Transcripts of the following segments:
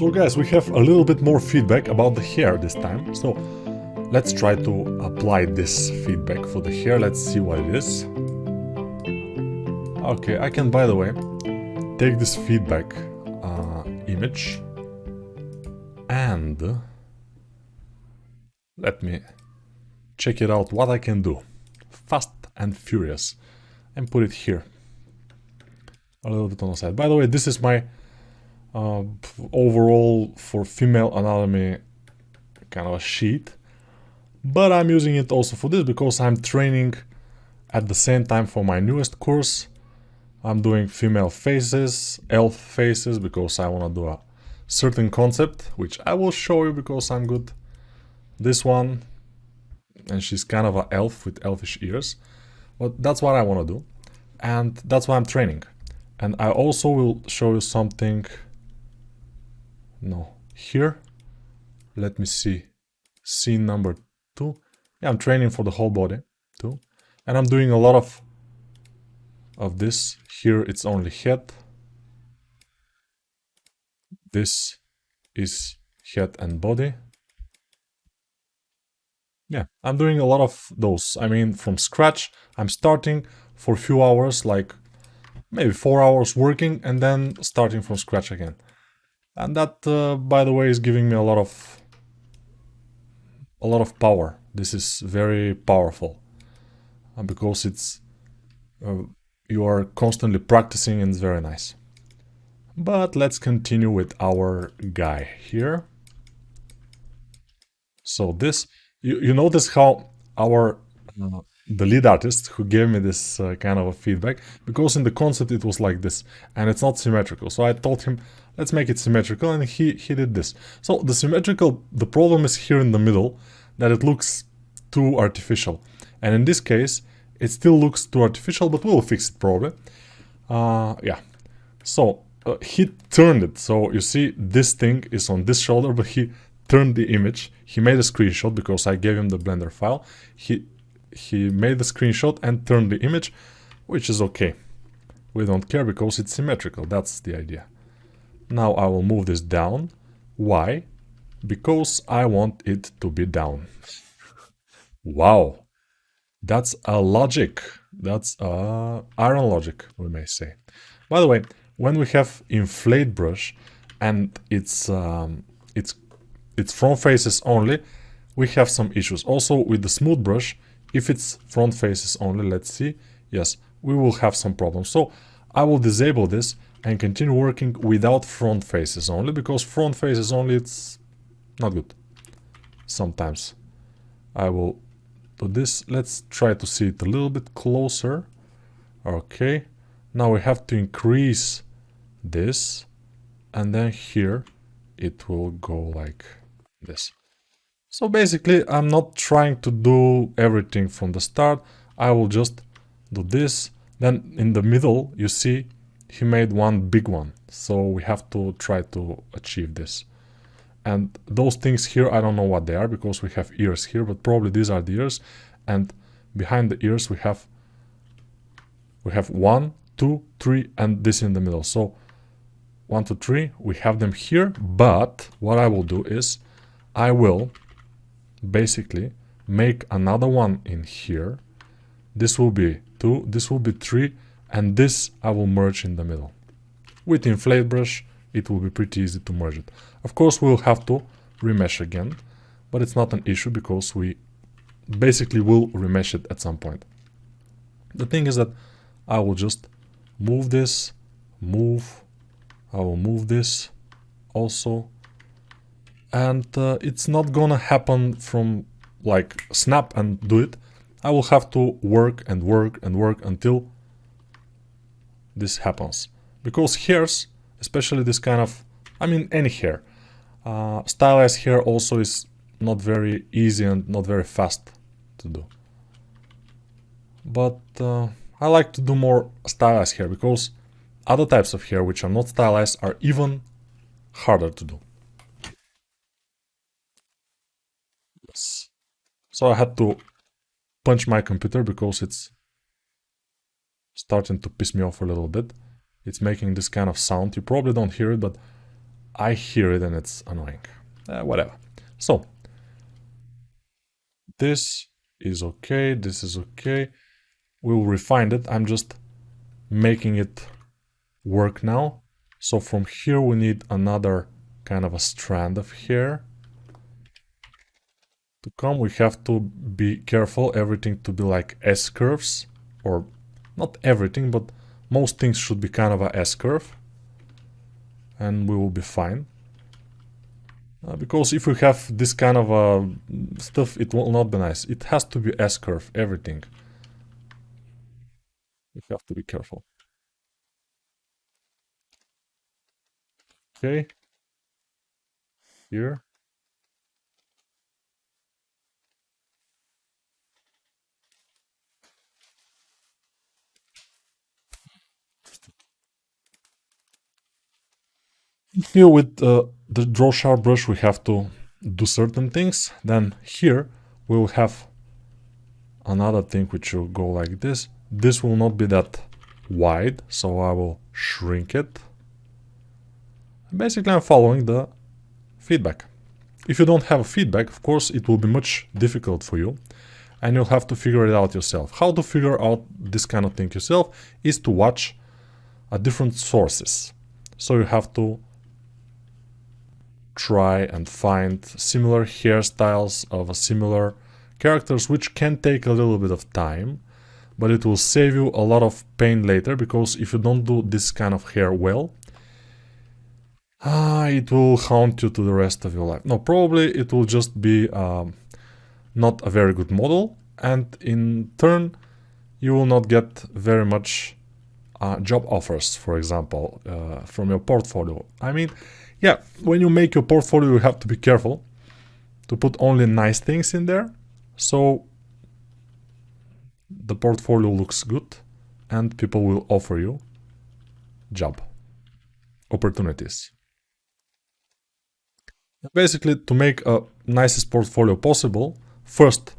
So guys, we have a little bit more feedback about the hair this time. So let's try to apply this feedback for the hair. Let's see what it is. Okay, I can, by the way, take this feedback image and let me check it out what I can do. Fast and furious. And put it here. A little bit on the side. By the way, this is my overall for female anatomy kind of a sheet. But I'm using it also for this because I'm training at the same time for my newest course. I'm doing female faces, elf faces, because I want to do a certain concept, which I will show you because I'm good. This one, and she's kind of an elf with elfish ears. But that's what I want to do. And that's why I'm training. And I also will show you something. No, here. Let me see. Scene number 2. Yeah, I'm training for the whole body too. And I'm doing a lot of this. Here it's only head. This is head and body. Yeah, I'm doing a lot of those. I mean, from scratch. I'm starting for a few hours, like maybe 4 hours working, and then starting from scratch again. And that, by the way, is giving me a lot of power. This is very powerful because it's you are constantly practicing, and it's very nice. But let's continue with our guy here. So this, you notice how our the lead artist who gave me this kind of a feedback, because in the concept it was like this and it's not symmetrical. So I told him, let's make it symmetrical, and he did this. So the symmetrical, the problem is here in the middle, that it looks too artificial. And in this case, it still looks too artificial, but we'll fix it probably. Yeah. So he turned it. So you see this thing is on this shoulder, but he turned the image. He made a screenshot because I gave him the Blender file. He made the screenshot and turned the image, which is okay. We don't care because it's symmetrical. That's the idea. Now I will move this down. Why? Because I want it to be down. Wow. That's a logic. That's iron logic, we may say. By the way, when we have inflate brush and it's front faces only, we have some issues. Also with the smooth brush, if it's front faces only, let's see, yes, we will have some problems. So I will disable this and continue working without front faces only, because front faces only, it's not good. Sometimes I will do this. Let's try to see it a little bit closer. Okay, now we have to increase this, and then here it will go like this. So basically, I'm not trying to do everything from the start. I will just do this. Then in the middle, you see, he made one big one. So we have to try to achieve this. And those things here, I don't know what they are, because we have ears here, but probably these are the ears. And behind the ears, we have 1, 2, 3, and this in the middle. So 1, 2, 3, we have them here. But what I will do is I will basically make another one in here. This will be 2, this will be 3, and this I will merge in the middle. With inflate brush, it will be pretty easy to merge it. Of course, we'll have to remesh again, but it's not an issue because we basically will remesh it at some point. The thing is that I will just move this, I will move this also. And it's not gonna happen from like snap and do it. I will have to work and work and work until this happens. Because hairs, especially this kind of, I mean any hair, stylized hair also is not very easy and not very fast to do. But I like to do more stylized hair, because other types of hair which are not stylized are even harder to do. So I had to punch my computer because it's starting to piss me off a little bit. It's making this kind of sound. You probably don't hear it, but I hear it and it's annoying. Whatever. So, this is okay, this is okay. We'll refine it. I'm just making it work now. So from here we need another kind of a strand of hair to come. We have to be careful everything to be like S-curves, or not everything, but most things should be kind of a S-curve, and we will be fine. Because if we have this kind of stuff, it will not be nice. It has to be S-curve, everything. We have to be careful. Okay. Here. Here with the draw sharp brush we have to do certain things. Then here we'll have another thing which will go like this. This will not be that wide, so I will shrink it. Basically I'm following the feedback. If you don't have a feedback, of course it will be much difficult for you, and you'll have to figure it out yourself. How to figure out this kind of thing yourself is to watch different sources. So you have to try and find similar hairstyles of similar characters, which can take a little bit of time, but it will save you a lot of pain later, because if you don't do this kind of hair well, it will haunt you to the rest of your life. No, probably it will just be not a very good model, and in turn you will not get very much job offers, for example, from your portfolio. I mean, yeah, when you make your portfolio, you have to be careful to put only nice things in there, so the portfolio looks good and people will offer you job opportunities. Basically, to make a nicest portfolio possible, first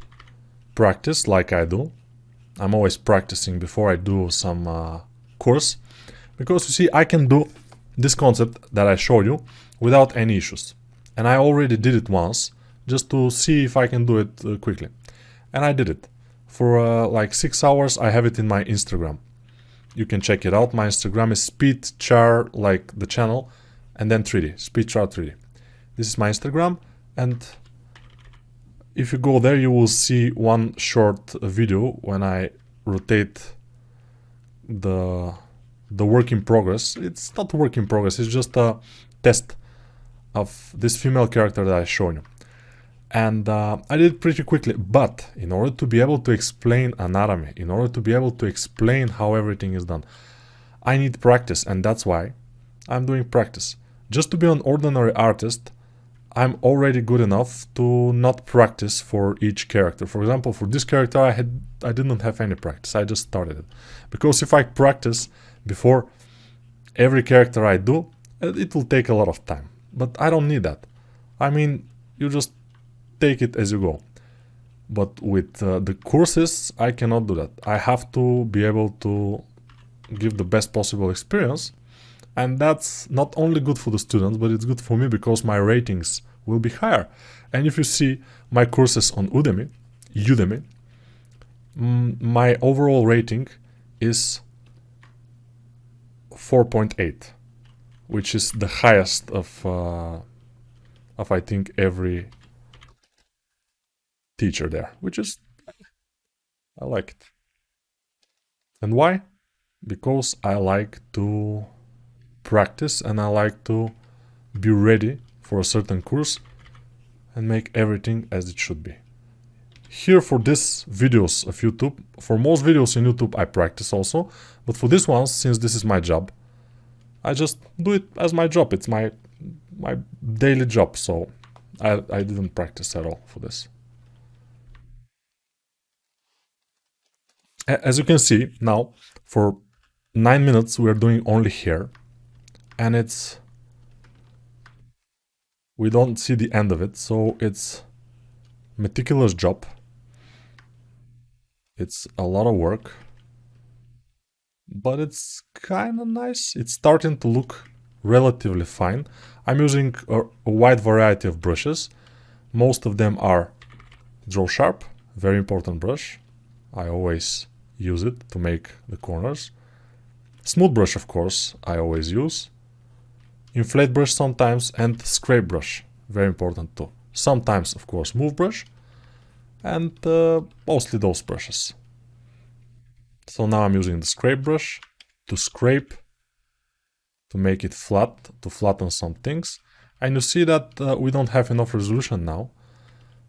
practice like I do. I'm always practicing before I do some course, because you see, I can do this concept that I showed you without any issues, and I already did it once just to see if I can do it quickly, and I did it for like 6 hours. I have it in my Instagram. You can check it out. My Instagram is speedchar, like the channel, and then 3D, speedchar 3D. This is my Instagram, and if you go there you will see one short video when I rotate the work in progress. It's not work in progress, it's just a test of this female character that I showed you. And I did it pretty quickly, but in order to be able to explain anatomy, in order to be able to explain how everything is done, I need practice, and that's why I'm doing practice. Just to be an ordinary artist, I'm already good enough to not practice for each character. For example, for this character I didn't have any practice, I just started it. Because if I practice before every character I do, it will take a lot of time. But I don't need that. I mean, you just take it as you go. But with the courses, I cannot do that. I have to be able to give the best possible experience, and that's not only good for the students, but it's good for me because my ratings will be higher. And if you see my courses on Udemy, my overall rating is 4.8, which is the highest of I think every teacher there, which is, I like it. And why? Because I like to practice and I like to be ready for a certain course and make everything as it should be. Here for these videos of YouTube, for most videos in YouTube I practice also, but for this one, since this is my job, I just do it as my job. It's my daily job, so I didn't practice at all for this. As you can see now, for 9 minutes we are doing only hair, and we don't see the end of it, so it's meticulous job. It's a lot of work, but it's kind of nice. It's starting to look relatively fine. I'm using a wide variety of brushes. Most of them are Draw Sharp, very important brush. I always use it to make the corners. Smooth brush, of course, I always use. Inflate brush sometimes, and scrape brush, very important too. Sometimes, of course, move brush, and mostly those brushes. So now I'm using the scrape brush to scrape, to make it flat, to flatten some things. And you see that we don't have enough resolution now,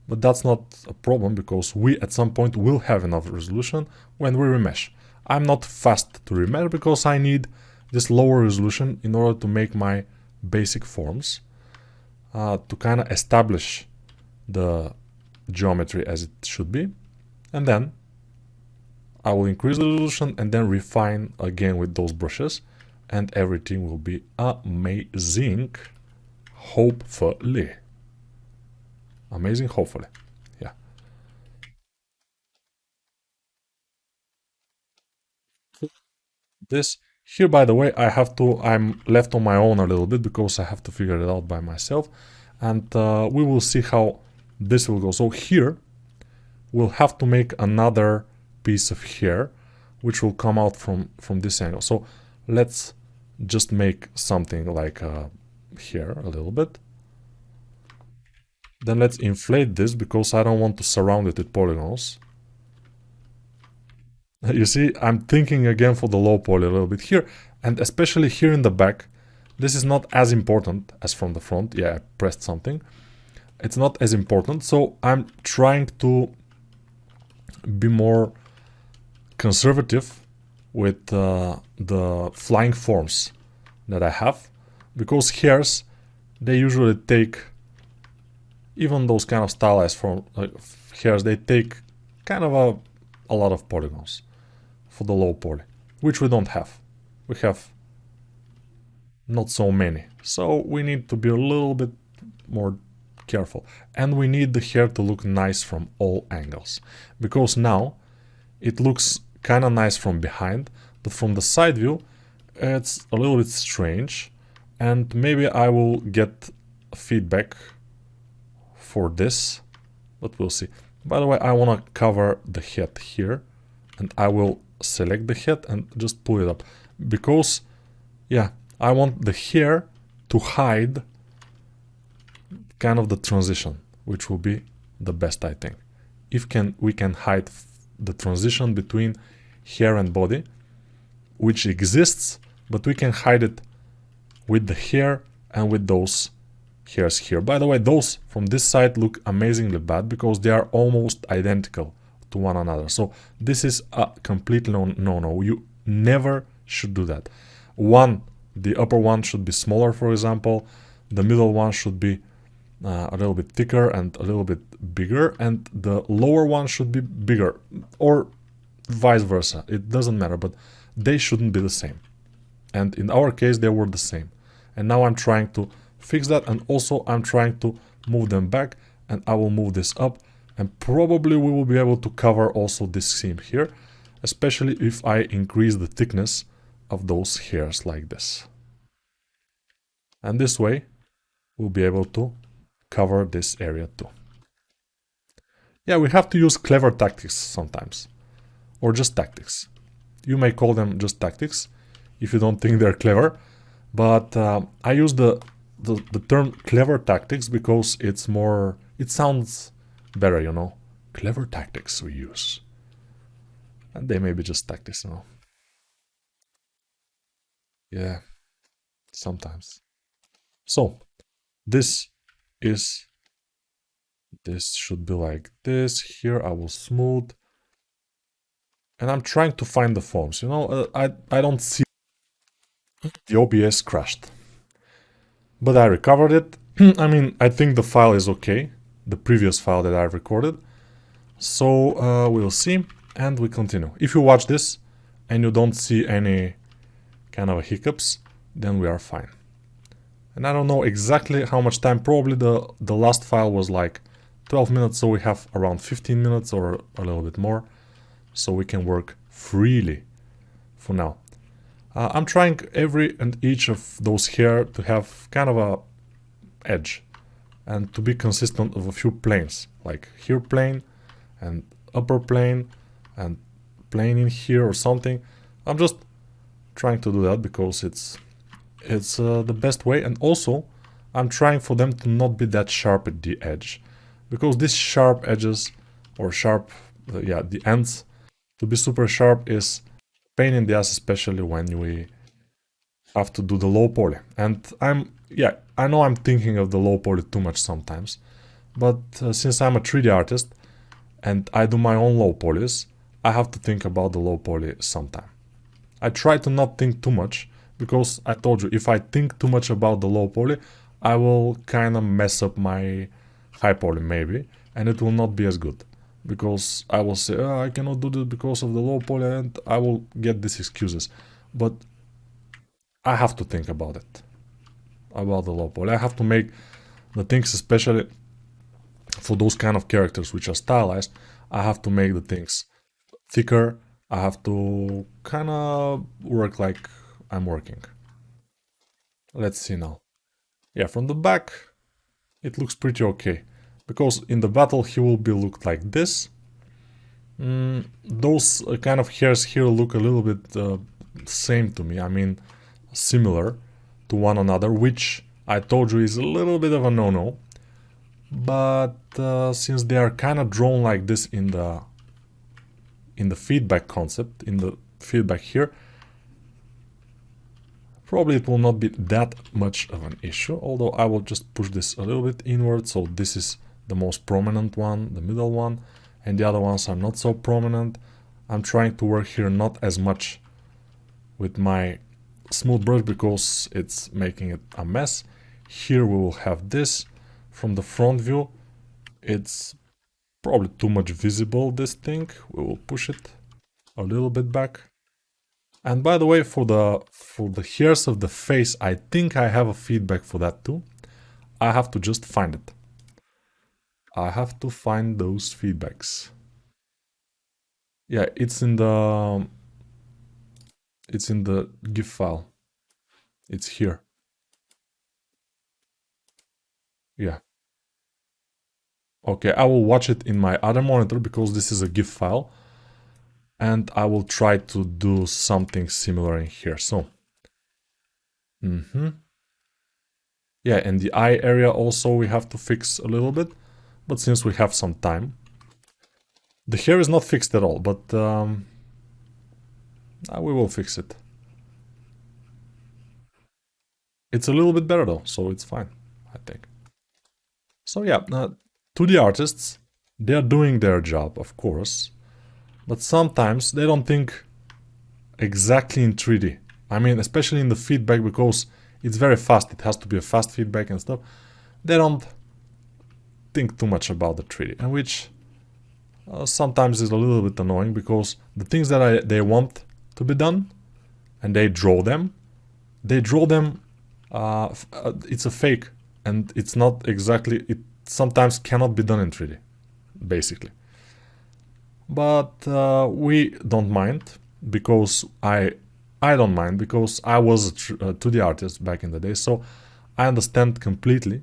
but that's not a problem because we at some point will have enough resolution when we remesh. I'm not fast to remesh because I need this lower resolution in order to make my basic forms, to kind of establish the geometry as it should be, and then I will increase the resolution and then refine again with those brushes, and everything will be amazing, hopefully. Amazing, hopefully. Yeah. This here, by the way, I'm left on my own a little bit because I have to figure it out by myself, and we will see how this will go. So here we'll have to make another piece of hair which will come out from this angle. So let's just make something like here a little bit. Then let's inflate this because I don't want to surround it with polygons. You see, I'm thinking again for the low poly a little bit here, and especially here in the back. This is not as important as from the front. Yeah, I pressed something. It's not as important, so I'm trying to be more conservative with the flying forms that I have, because hairs, they usually take, even those kind of stylized form hairs, they take kind of a lot of polygons for the low poly, which we don't have. We have not so many, so we need to be a little bit more careful, and we need the hair to look nice from all angles, because now it looks kind of nice from behind, but from the side view it's a little bit strange, and maybe I will get feedback for this, but we'll see. By the way, I want to cover the head here, and I will select the head and just pull it up, because yeah, I want the hair to hide kind of the transition, which will be the best, I think. If we can hide the transition between hair and body, which exists, but we can hide it with the hair and with those hairs here. By the way, those from this side look amazingly bad because they are almost identical to one another. So this is a complete no-no. You never should do that. The upper one should be smaller, for example. The middle one should be a little bit thicker and a little bit bigger, and the lower one should be bigger, or vice versa. It doesn't matter, but they shouldn't be the same. And in our case, they were the same. And now I'm trying to fix that, and also I'm trying to move them back, and I will move this up, and probably we will be able to cover also this seam here, especially if I increase the thickness of those hairs like this. And this way we'll be able to cover this area too. Yeah, we have to use clever tactics sometimes, or just tactics. You may call them just tactics if you don't think they're clever, but I use the term clever tactics because it's more, it sounds better, you know. Clever tactics we use, and they may be just tactics, you know. Yeah, sometimes. So this should be like this. Here I will smooth, and I'm trying to find the forms, you know. I don't see, the OBS crashed, but I recovered it. I mean, I think the file is okay, the previous file that I recorded. So we'll see, and we continue. If you watch this and you don't see any kind of hiccups, then we are fine. And I don't know exactly how much time. Probably the last file was like 12 minutes, so we have around 15 minutes or a little bit more, so we can work freely for now. I'm trying every and each of those here to have kind of a edge and to be consistent of a few planes, like here plane and upper plane and plane in here or something. I'm just trying to do that because it's the best way, and also I'm trying for them to not be that sharp at the edge, because these sharp edges or sharp, yeah, the ends to be super sharp is pain in the ass, especially when we have to do the low poly. And yeah, I know I'm thinking of the low poly too much sometimes, but since I'm a 3D artist and I do my own low polys, I have to think about the low poly sometime. I try to not think too much, because I told you, if I think too much about the low poly, I will kind of mess up my high poly maybe, and it will not be as good. Because I will say, oh, I cannot do this because of the low poly, and I will get these excuses. But I have to think about it, about the low poly. I have to make the things, especially for those kind of characters which are stylized, I have to make the things thicker. I have to kind of work like I'm working. Let's see now. Yeah, from the back, it looks pretty okay. Because in the battle, he will be looked like this. Those kind of hairs here look a little bit same to me. I mean, similar to one another, which I told you is a little bit of a no-no. But since they are kind of drawn like this in the feedback concept, in the feedback here, probably it will not be that much of an issue, although I will just push this a little bit inward, so this is the most prominent one, the middle one, and the other ones are not so prominent. I'm trying to work here not as much with my smooth brush because it's making it a mess. Here we will have this. From the front view, it's probably too much visible, this thing. We will push it a little bit back. And by the way, for the hairs of the face, I think I have a feedback for that too. I have to just find it. I have to find those feedbacks. Yeah, it's in the GIF file. It's here. Yeah. Okay, I will watch it in my other monitor because this is a GIF file. And I will try to do something similar in here. So, yeah, and the eye area also we have to fix a little bit. But since we have some time, the hair is not fixed at all, but we will fix it. It's a little bit better though, so it's fine, I think. So yeah, 2D artists, they're doing their job, of course, but sometimes they don't think exactly in 3D. I mean, especially in the feedback, because it's very fast, it has to be a fast feedback and stuff. They don't think too much about the 3D, and which sometimes is a little bit annoying, because the things that they want to be done, and they draw them, it's a fake, and it's not exactly, it sometimes cannot be done in 3D, basically. But we don't mind, because I don't mind, because I was a 2D artist back in the day, so I understand completely.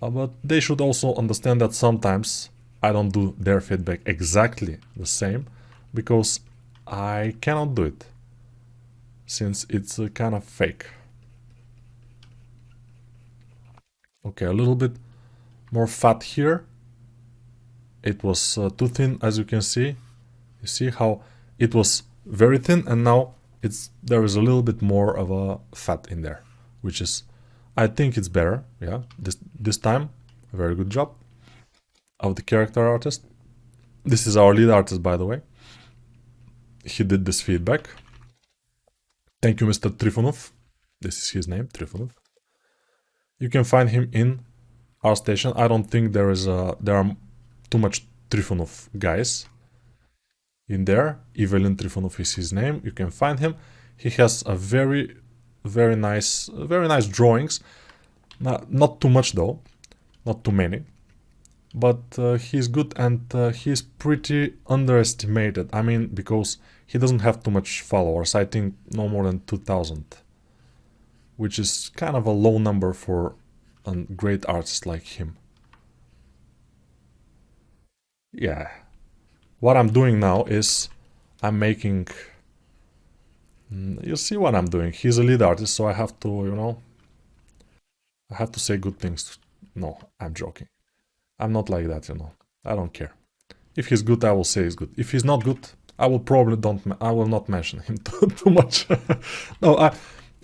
But they should also understand that sometimes I don't do their feedback exactly the same, because I cannot do it, since it's a kind of fake. Okay, a little bit more fat here. It was too thin, as you can see. You see how it was very thin, and now there is a little bit more of a fat in there, which is, I think it's better. Yeah, this time, a very good job of the character artist. This is our lead artist, by the way. He did this feedback. Thank you, Mr. Trifonov. This is his name, Trifonov. You can find him in ArtStation. I don't think there are too much Trifonov guys in there. Evelyn Trifonov is his name. You can find him. He has a very nice drawings. Not too much though, not too many. but he's good, and he's pretty underestimated. I mean, because he doesn't have too much followers. I think no more than 2,000, which is kind of a low number for a great artist like him. Yeah. What I'm doing now is I'm making. You see what I'm doing. He's a lead artist, so I have to, I have to say good things. No, I'm joking. I'm not like that. I don't care. If he's good, I will say he's good. If he's not good, I will probably don't. I will not mention him too much. No,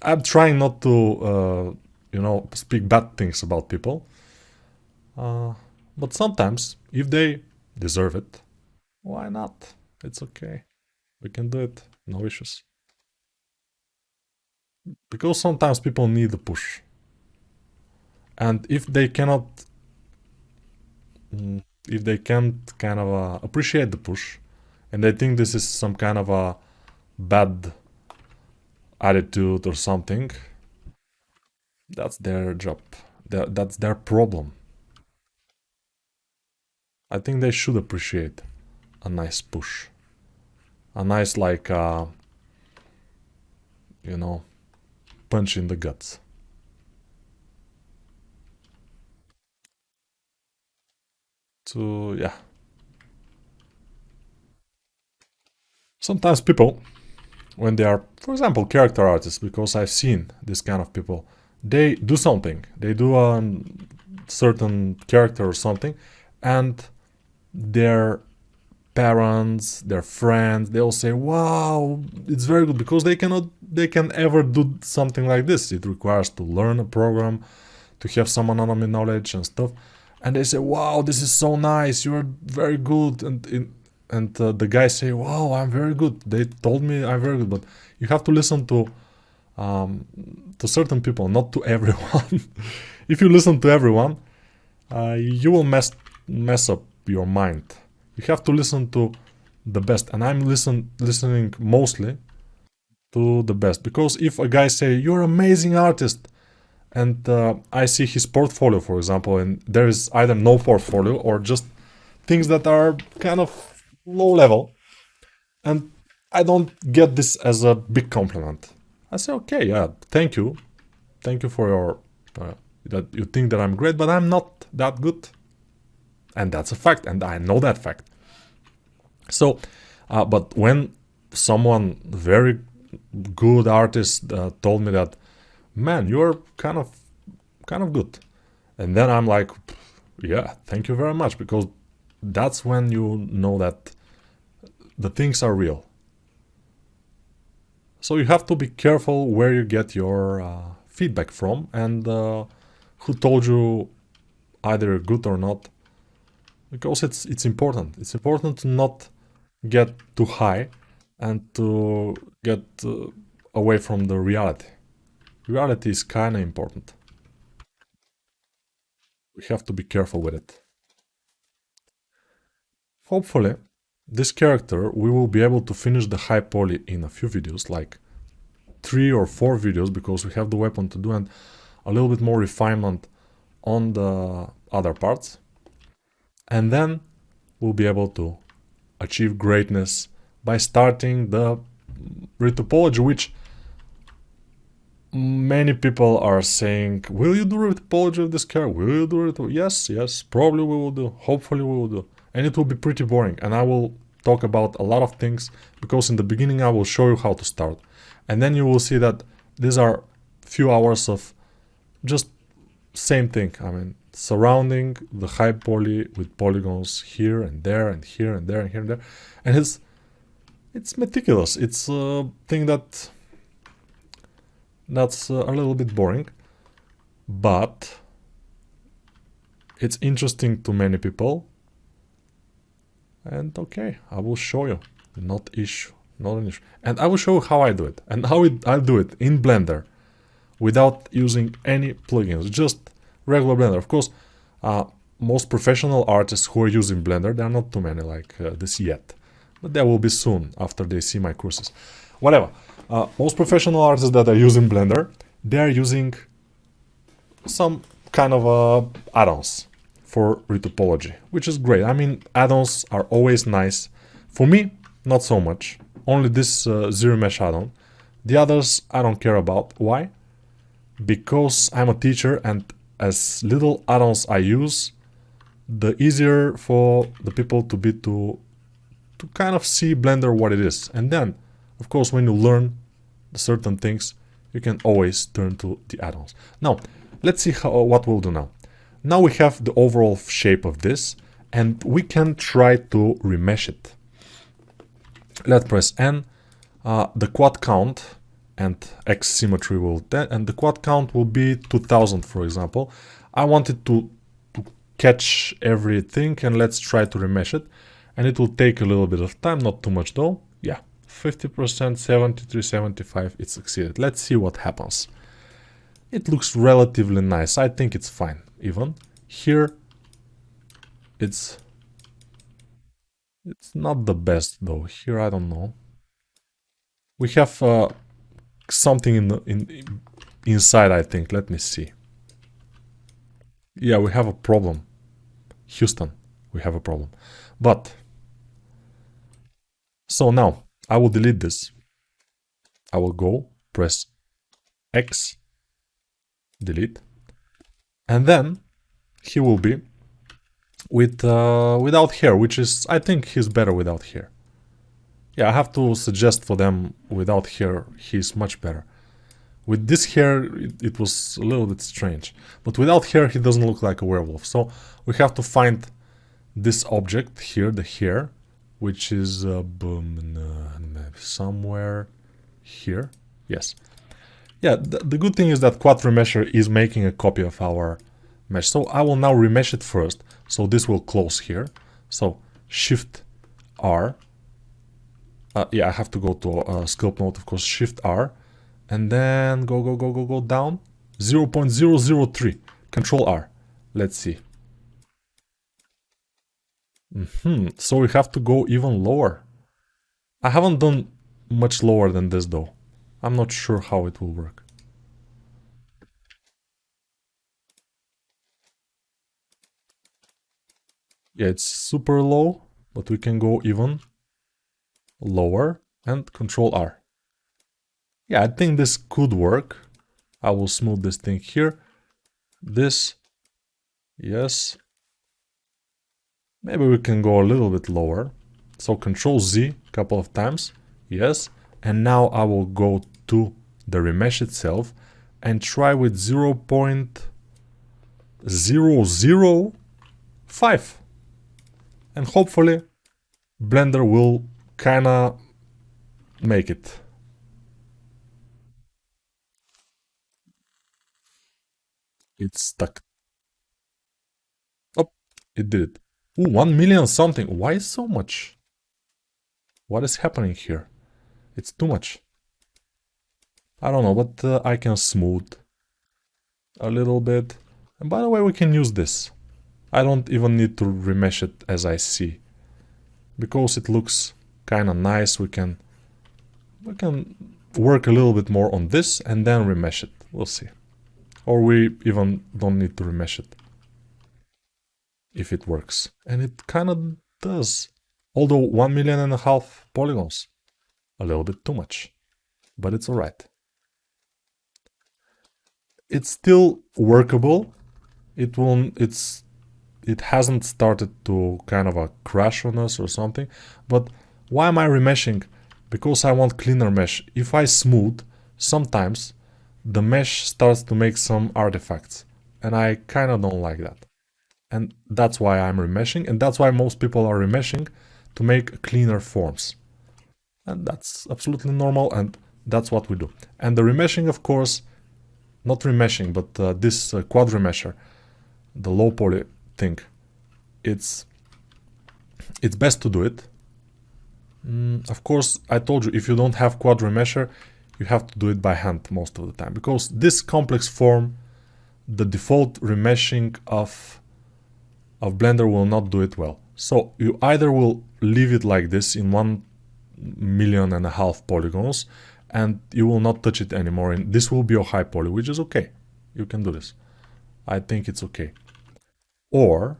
I'm trying not to, speak bad things about people. Uh, but sometimes, if they deserve it, why not? It's okay. We can do it. No issues. Because sometimes people need a push. And if they can't kind of appreciate the push, and they think this is some kind of a bad attitude or something, that's their job. That's their problem. I think they should appreciate a nice push, a nice like you know punch in the guts. So yeah, sometimes people, when they are, for example, character artists, because I've seen this kind of people, they do something, they do a certain character or something, and their parents, their friends, they all say, "Wow, it's very good," because they can ever do something like this. It requires to learn a program, to have some anatomy knowledge and stuff, and they say, "Wow, this is so nice. You are very good," and the guys say, "Wow, I'm very good. They told me I'm very good," but you have to listen um, to certain people, not to everyone. If you listen to everyone, you will mess up your mind. You have to listen to the best, and I'm listening mostly to the best, because if a guy say you're an amazing artist, and I see his portfolio, for example, and there is either no portfolio or just things that are kind of low level, and I don't get this as a big compliment. I say, okay, yeah, thank you for your that you think that I'm great, but I'm not that good, and that's a fact, and I know that fact. So, but when someone very good artist told me that, man, you're kind of good, and then I'm like, yeah, thank you very much, because that's when you know that the things are real. So you have to be careful where you get your feedback from, and who told you either good or not, because it's important. It's important to not get too high and to get away from the reality. Reality is kind of important. We have to be careful with it. Hopefully, this character we will be able to finish the high poly in a few videos, like 3 or 4 videos, because we have the weapon to do, and a little bit more refinement on the other parts. And then we'll be able to achieve greatness by starting the retopology, which many people are saying, will you do retopology of this character? Will you do it? Yes, yes, probably we will do. Hopefully we will do. And it will be pretty boring. And I will talk about a lot of things, because in the beginning I will show you how to start. And then you will see that these are few hours of just same thing. I mean, surrounding the high poly with polygons here and there and here and there and here and there. And it's meticulous. It's a thing that's a little bit boring, but it's interesting to many people. And okay, I will show you. Not an issue. And I will show you how I do it, and I'll do it in Blender without using any plugins, just regular Blender. Of course, most professional artists who are using Blender, there are not too many like this yet, but there will be soon after they see my courses. Whatever. Most professional artists that are using Blender, they are using some kind of add-ons. for retopology, which is great. I mean, add-ons are always nice. For me, not so much. Only this zero mesh add-on. The others I don't care about. Why? Because I'm a teacher, and as little add-ons I use, the easier for the people to be to kind of see Blender what it is. And then, of course, when you learn certain things, you can always turn to the add-ons. Now, let's see what we'll do now. Now we have the overall shape of this, and we can try to remesh it. Let's press N. The quad count and X symmetry will, and the quad count will be 2000, for example. I wanted to catch everything, and let's try to remesh it. And it will take a little bit of time, not too much though. Yeah, 50%, 73, 75, it succeeded. Let's see what happens. It looks relatively nice. I think it's fine, even. Here, it's not the best though. Here, I don't know. We have something inside, I think. Let me see. Yeah, we have a problem. Houston, we have a problem. But so now I will delete this. I will go press X, delete, and then he will be with without hair, which is, I think he's better without hair. Yeah, I have to suggest for them without hair, he's much better. With this hair, it was a little bit strange. But without hair, he doesn't look like a werewolf. So we have to find this object here, the hair, which is somewhere here. Yes. Yeah, the good thing is that Quad Remesher is making a copy of our mesh. So I will now remesh it first. So this will close here. So Shift R. Yeah, I have to go to sculpt mode, of course. Shift R. And then go down. 0.003. Control R. Let's see. So we have to go even lower. I haven't done much lower than this though. I'm not sure how it will work. Yeah, it's super low, but we can go even lower and Control R. Yeah, I think this could work. I will smooth this thing here. This, yes. Maybe we can go a little bit lower. So Control Z a couple of times, yes. And now I will go to the remesh itself and try with 0.005. And hopefully Blender will kinda make it. It's stuck. Oh, it did it. Ooh, 1 million something. Why so much? What is happening here? It's too much. I don't know, but I can smooth a little bit. And by the way, we can use this. I don't even need to remesh it as I see. Because it looks kind of nice, we can work a little bit more on this and then remesh it. We'll see. Or we even don't need to remesh it. If it works. And it kind of does. Although 1.5 million polygons. A little bit too much. But it's alright. It's still workable. It hasn't started to kind of crash on us or something. But why am I remeshing? Because I want cleaner mesh. If I smooth, sometimes the mesh starts to make some artifacts. And I kind of don't like that. And that's why I'm remeshing. And that's why most people are remeshing, to make cleaner forms. And that's absolutely normal. And that's what we do. And the remeshing, of course, not remeshing, but this quad remesher, the low poly thing, it's best to do it. Of course, I told you, if you don't have quad remesher, you have to do it by hand most of the time, because this complex form, the default remeshing of Blender will not do it well. So you either will leave it like this in 1.5 million polygons, and you will not touch it anymore, and this will be a high poly, which is okay. You can do this. I think it's okay. Or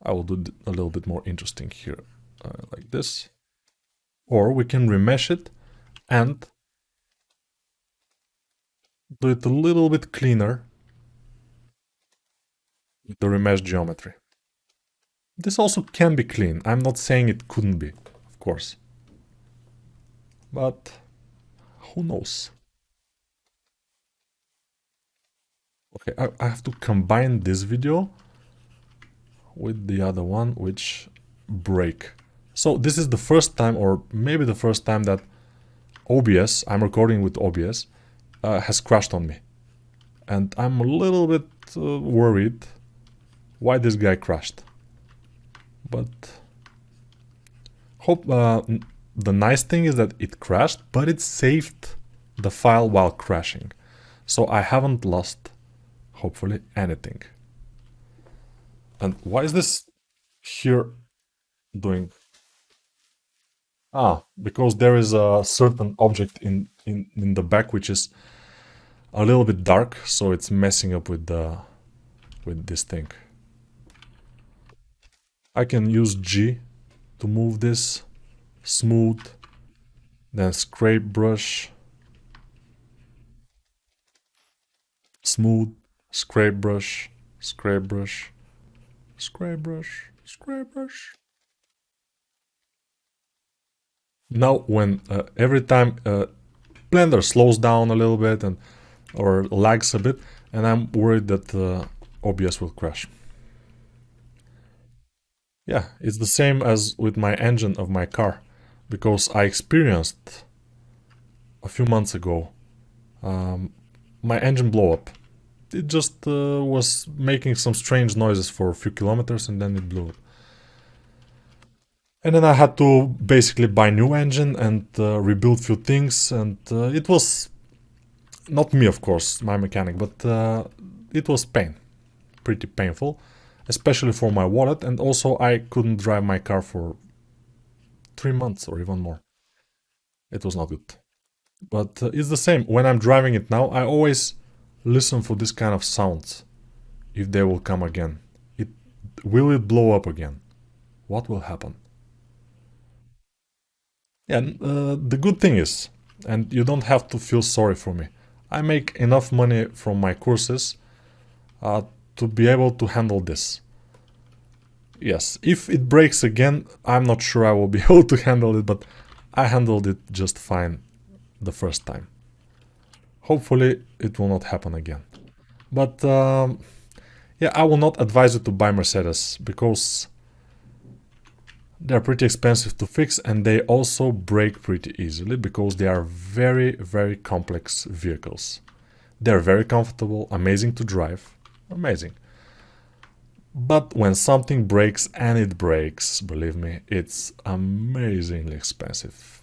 I will do a little bit more interesting here, like this. Or we can remesh it and do it a little bit cleaner with the remesh geometry. This also can be clean. I'm not saying it couldn't be, of course. But who knows? Okay, I have to combine this video with the other one, which break. So this is the first time, or maybe the first time, that OBS, I'm recording with OBS, has crashed on me. And I'm a little bit worried why this guy crashed. But hope the nice thing is that it crashed, but it saved the file while crashing. So I haven't lost, hopefully, anything. And why is this here doing? Ah, because there is a certain object in the back which is a little bit dark, so it's messing up with this thing. I can use G to move this, smooth, then scrape brush, smooth, scrape brush, scrape brush, scrape brush, scrape brush. Now when every time Blender slows down a little bit or lags a bit, and I'm worried that OBS will crash. Yeah, it's the same as with my engine of my car, because I experienced a few months ago my engine blow up. It just was making some strange noises for a few kilometers and then it blew up. And then I had to basically buy new engine and rebuild few things, and it was not me, of course, my mechanic, but it was pretty painful, especially for my wallet, and also I couldn't drive my car for 3 months or even more. It was not good. But it's the same. When I'm driving it now, I always listen for this kind of sounds, if they will come again. Will it blow up again? What will happen? Yeah, the good thing is, and you don't have to feel sorry for me, I make enough money from my courses to be able to handle this. Yes, if it breaks again, I'm not sure I will be able to handle it, but I handled it just fine the first time. Hopefully it will not happen again. But yeah, I will not advise you to buy Mercedes, because they're pretty expensive to fix, and they also break pretty easily because they are very, very complex vehicles. They're very comfortable, amazing to drive, amazing. But when something breaks, and it breaks, believe me, it's amazingly expensive.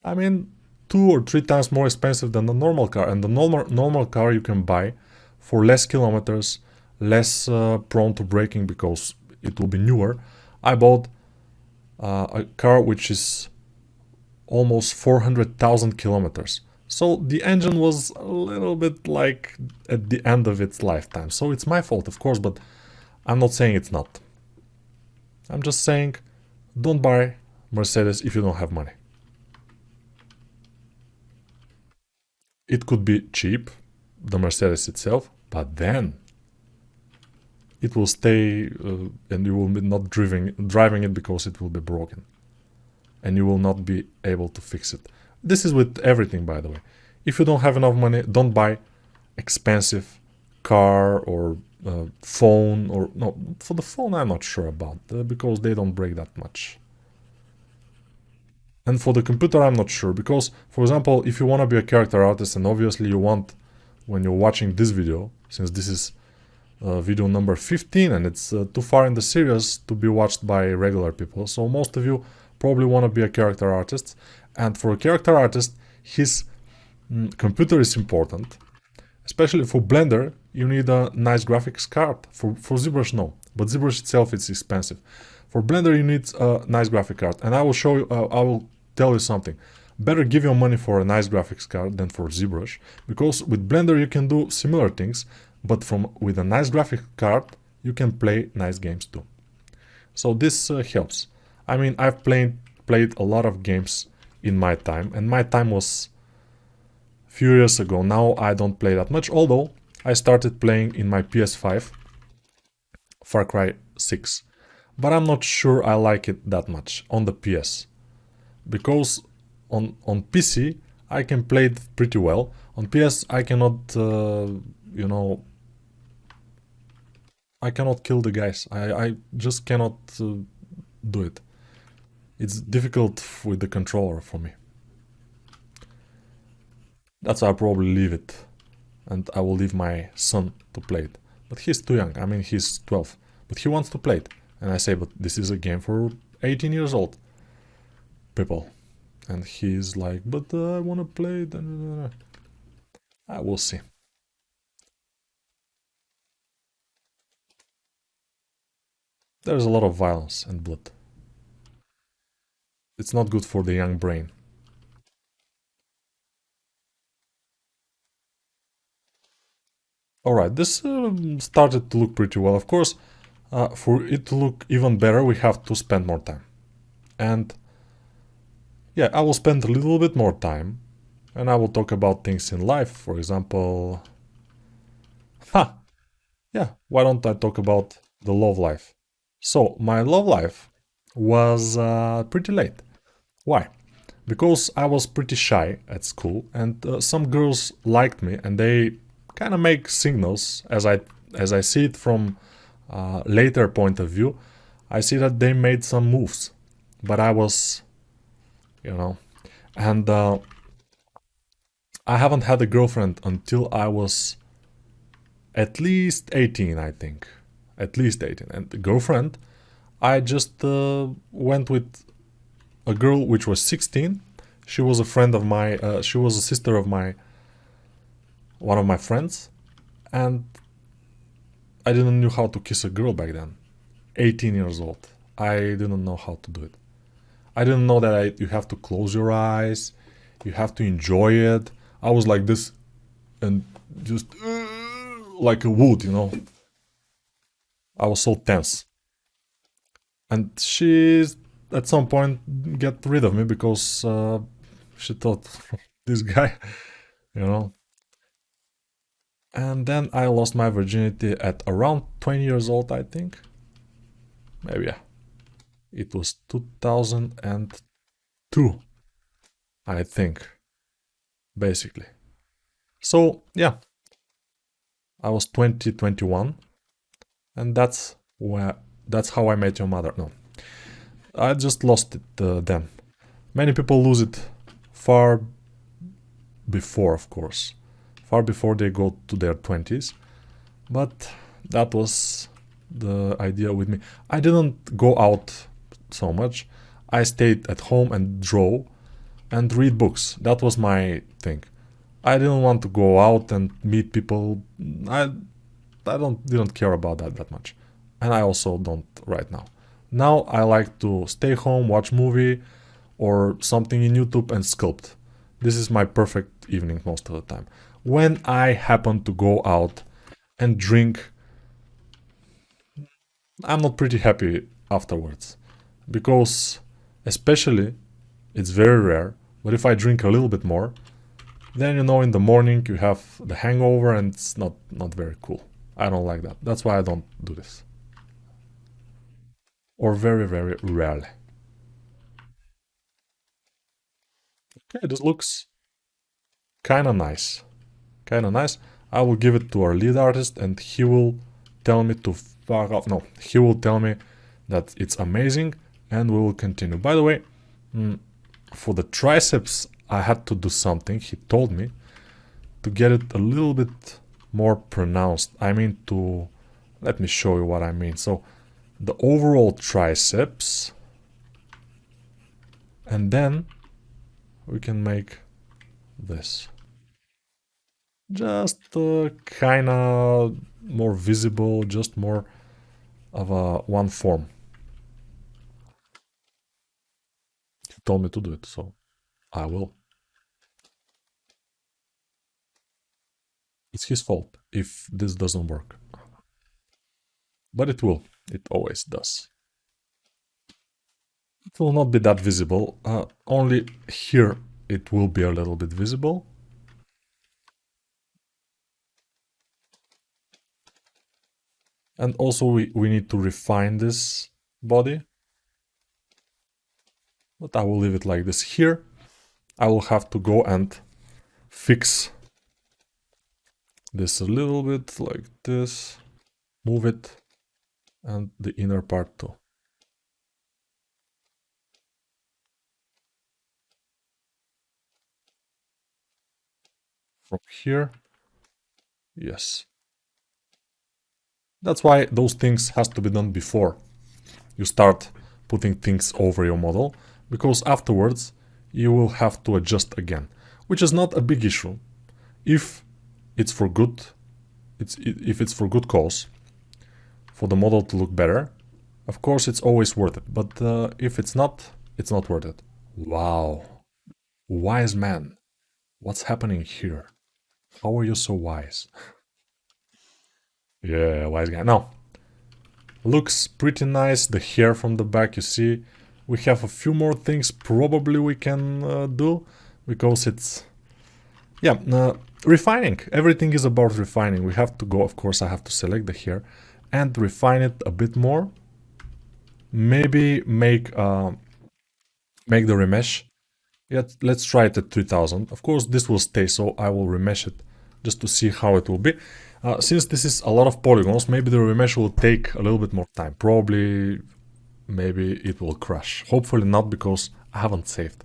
I mean, 2 or 3 times more expensive than the normal car, and the normal car you can buy for less kilometers, less prone to braking because it will be newer. I bought a car which is almost 400,000 kilometers. So the engine was a little bit like at the end of its lifetime. So it's my fault, of course, but I'm not saying it's not. I'm just saying don't buy Mercedes if you don't have money. It could be cheap, the Mercedes itself, but then it will stay and you will be not driving it because it will be broken. And you will not be able to fix it. This is with everything, by the way. If you don't have enough money, don't buy expensive car or phone, or no, for the phone I'm not sure about because they don't break that much. And for the computer I'm not sure, because for example, if you want to be a character artist, and obviously you want, when you're watching this video, since this is video number 15 and it's too far in the series to be watched by regular people, so most of you probably want to be a character artist, and for a character artist his computer is important. Especially for Blender you need a nice graphics card. For ZBrush no, but ZBrush itself is expensive. For Blender you need a nice graphic card, and I will show you, I will tell you something. Better give your money for a nice graphics card than for ZBrush, because with Blender you can do similar things, but from with a nice graphic card, you can play nice games too. So this helps. I mean, I've played a lot of games in my time, and my time was a few years ago. Now I don't play that much, although I started playing in my PS5 Far Cry 6. But I'm not sure I like it that much on the PS. Because on PC I can play it pretty well. On PS I cannot, you know, I cannot kill the guys. I just cannot do it. It's difficult with the controller for me. That's why I'll probably leave it. And I will leave my son to play it. But he's too young. I mean, he's 12. But he wants to play it. And I say, but this is a game for 18 years old people. And he's like, but I want to play it. I will see. There's a lot of violence and blood. It's not good for the young brain. Alright, this started to look pretty well. Of course, for it to look even better, we have to spend more time. And yeah, I will spend a little bit more time. And I will talk about things in life. For example, yeah, why don't I talk about the love life? So, my love life was pretty late. Why? Because I was pretty shy at school, and some girls liked me, and they kind of make signals as I see it from later point of view. I see that they made some moves, but I was, you know, and I haven't had a girlfriend until I was at least 18, I think, at least 18. And the girlfriend, I just went with a girl which was 16. She was a friend of my, she was a sister of my, one of my friends, and I didn't know how to kiss a girl back then. 18 years old. I didn't know how to do it. I didn't know that you have to close your eyes, you have to enjoy it. I was like this and just like a wood, you know. I was so tense. And she, at some point, get rid of me because she thought this guy, you know. And then I lost my virginity at around 20 years old, I think. Maybe, yeah. It was 2002, I think, basically. So, yeah, I was 20, 21, and that's how I met your mother. No, I just lost it then. Many people lose it far before, of course, far before they go to their 20s. But that was the idea with me. I didn't go out so much. I stayed at home and draw and read books. That was my thing. I didn't want to go out and meet people. I didn't care about that much. And I also don't right now. Now I like to stay home, watch movie or something in YouTube and sculpt. This is my perfect evening most of the time. When I happen to go out and drink, I'm not pretty happy afterwards. Because especially it's very rare, but if I drink a little bit more, then you know in the morning you have the hangover and it's not very cool. I don't like that. That's why I don't do this. Or very, very rarely. Okay, this looks kinda nice. Kinda nice. I will give it to our lead artist and he will tell me to fuck off. No, he will tell me that it's amazing and we will continue. By the way, for the triceps I had to do something, he told me, to get it a little bit more pronounced. I mean to, let me show you what I mean. So the overall triceps, and then we can make this. Just kind of more visible, just more of a one form. He told me to do it, so I will. It's his fault if this doesn't work. But it will. It always does. It will not be that visible. Only here it will be a little bit visible. And also we need to refine this body. But I will leave it like this here. I will have to go and fix this a little bit like this. Move it. And the inner part too. From here. Yes. That's why those things has to be done before you start putting things over your model, because afterwards you will have to adjust again, which is not a big issue if it's for good. If it's for good cause, for the model to look better. Of course, it's always worth it. But if it's not worth it. Wow, wise man, what's happening here? How are you so wise? Yeah, wise guy. Now, looks pretty nice. The hair from the back, you see. We have a few more things probably we can do, because it's... Yeah, refining. Everything is about refining. We have to go, of course, I have to select the hair and refine it a bit more. Maybe make the remesh. Yeah, let's try it at 3000. Of course, this will stay, so I will remesh it just to see how it will be. Since this is a lot of polygons, maybe the remesh will take a little bit more time. Probably, maybe it will crash. Hopefully not, because I haven't saved.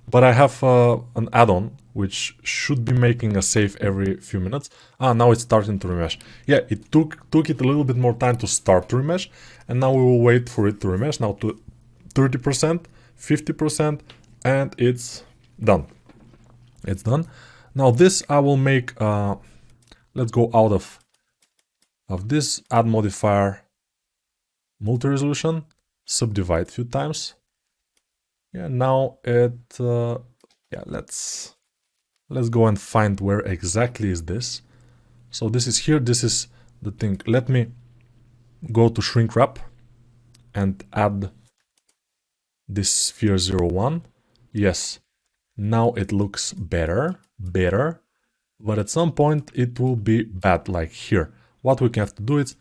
But I have an add-on which should be making a save every few minutes. Now it's starting to remesh. Yeah, it took it a little bit more time to start to remesh, and now we will wait for it to remesh. Now to 30%, 50%, and it's done. It's done. Now this I will make... let's go out of this, add modifier, multi-resolution, subdivide a few times. Yeah, now yeah, let's go and find where exactly is this. So this is here, this is the thing. Let me go to shrink wrap and add this sphere 01. Yes, now it looks better, but at some point it will be bad, like here. What we have to do is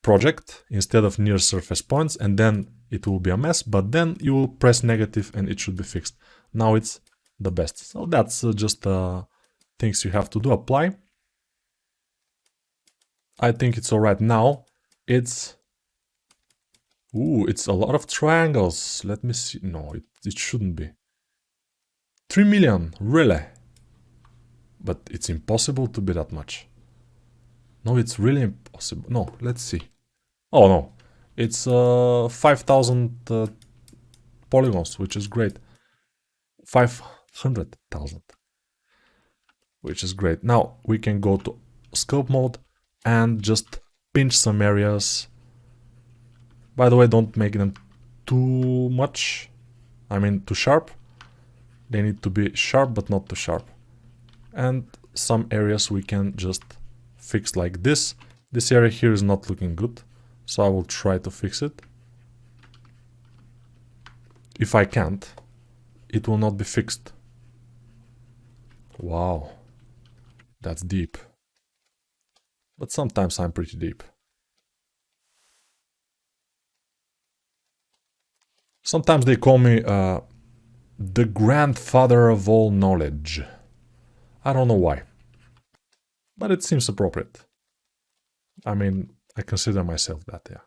project instead of near surface points, and then it will be a mess, but then you will press negative and it should be fixed. Now it's the best. So that's just things you have to do. Apply. I think it's alright now. It's... Ooh, it's a lot of triangles. Let me see. No, it shouldn't be. 3 million, really? But it's impossible to be that much. No, it's really impossible. No, let's see. Oh no, it's 5,000 polygons, which is great. 500,000, which is great. Now we can go to scope mode and just pinch some areas. By the way, don't make them too much. I mean, too sharp. They need to be sharp, but not too sharp. And some areas we can just fix like this. This area here is not looking good, so I will try to fix it. If I can't, it will not be fixed. Wow, that's deep. But sometimes I'm pretty deep. Sometimes they call me the grandfather of all knowledge. I don't know why, but it seems appropriate. I mean, I consider myself that, yeah.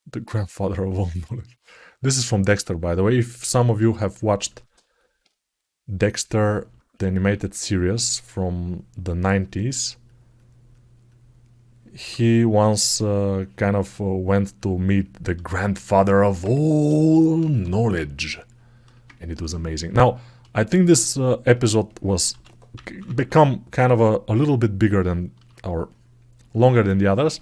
The grandfather of all knowledge. This is from Dexter, by the way. If some of you have watched Dexter, the animated series from the 90s, he once kind of went to meet the grandfather of all knowledge. And it was amazing. Now, I think this episode was become kind of a little bit bigger than, or longer than the others,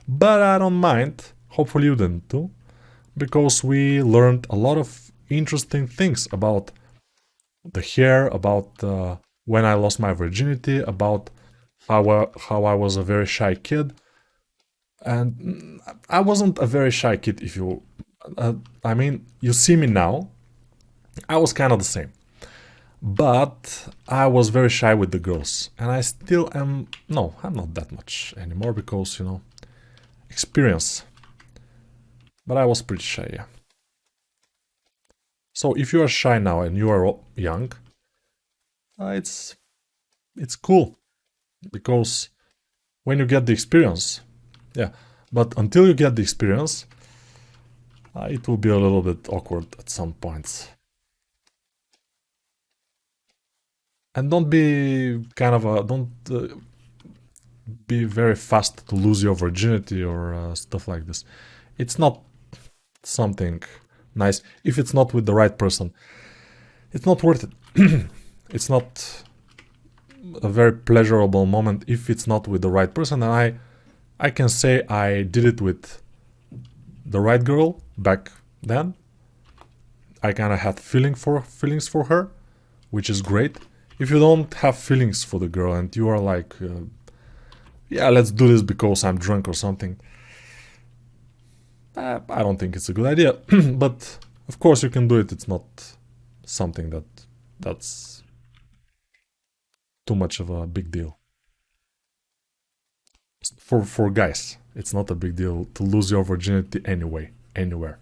but I don't mind. Hopefully you didn't too, because we learned a lot of interesting things about the hair, about when I lost my virginity, about how I was a very shy kid. And I wasn't a very shy kid if you... I mean, you see me now, I was kind of the same. But I was very shy with the girls. And I still am... No, I'm not that much anymore because, you know, experience. But I was pretty shy, yeah. So if you are shy now and you are young, it's cool. Because when you get the experience, yeah. But until you get the experience, it will be a little bit awkward at some points. And don't be kind of a... Don't be very fast to lose your virginity or stuff like this. It's not something nice. If it's not with the right person, it's not worth it. It's not a very pleasurable moment if it's not with the right person. And I can say I did it with the right girl back then. I kind of had feelings for her, which is great. If you don't have feelings for the girl and you are like, yeah, let's do this because I'm drunk or something, I don't think it's a good idea. But of course you can do it. It's not something that's too much of a big deal. For guys, it's not a big deal to lose your virginity anyway, anywhere.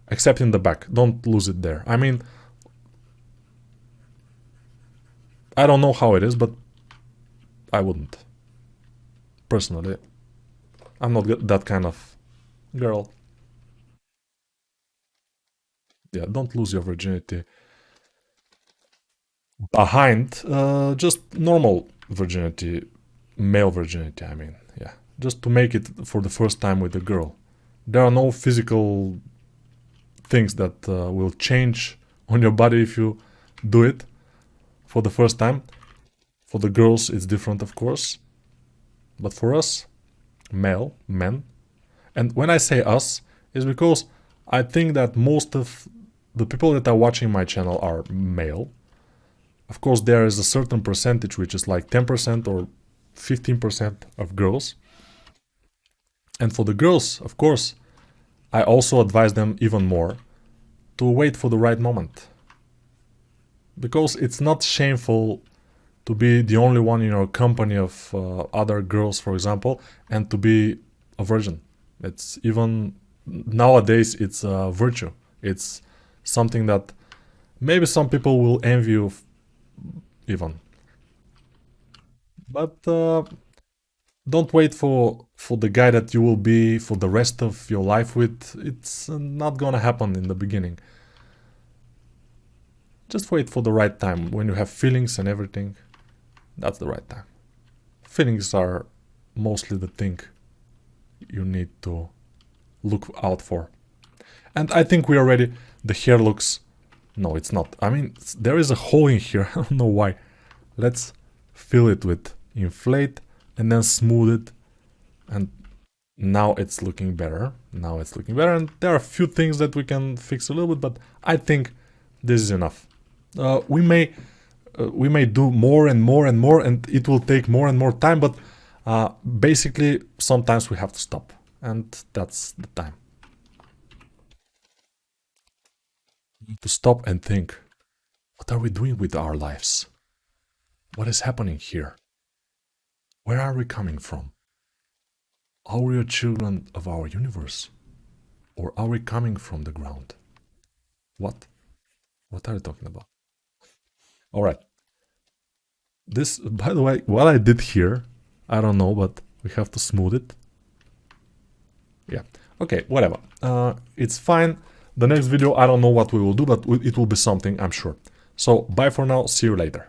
Except in the back. Don't lose it there. I mean, I don't know how it is, but I wouldn't. Personally, I'm not that kind of girl. Yeah, don't lose your virginity behind just normal virginity, male virginity, I mean, yeah. Just to make it for the first time with a girl. There are no physical things that will change on your body if you do it for the first time. For the girls, it's different, of course. But for us, men, and when I say us, is because I think that most of the people that are watching my channel are male. Of course, there is a certain percentage, which is like 10% or 15% of girls. And for the girls, of course, I also advise them even more to wait for the right moment. Because it's not shameful to be the only one in your company of other girls, for example, and to be a virgin. It's even nowadays it's a virtue. It's something that maybe some people will envy you even. But don't wait for the guy that you will be for the rest of your life with. It's not gonna happen in the beginning. Just wait for the right time. When you have feelings and everything, that's the right time. Feelings are mostly the thing you need to look out for. And I think we are ready. The hair looks... No, it's not. I mean, there is a hole in here. I don't know why. Let's fill it with inflate and then smooth it. And now it's looking better. Now it's looking better. And there are a few things that we can fix a little bit, but I think this is enough. We may do more and more and more, and it will take more and more time, but basically sometimes we have to stop, and that's the time. To stop and think, what are we doing with our lives? What is happening here? Where are we coming from? Are we children of our universe? Or are we coming from the ground? What? What are you talking about? Alright. This, by the way, what I did here, I don't know, but we have to smooth it. Yeah. Okay, whatever. It's fine. The next video, I don't know what we will do, but it will be something, I'm sure. So, bye for now. See you later.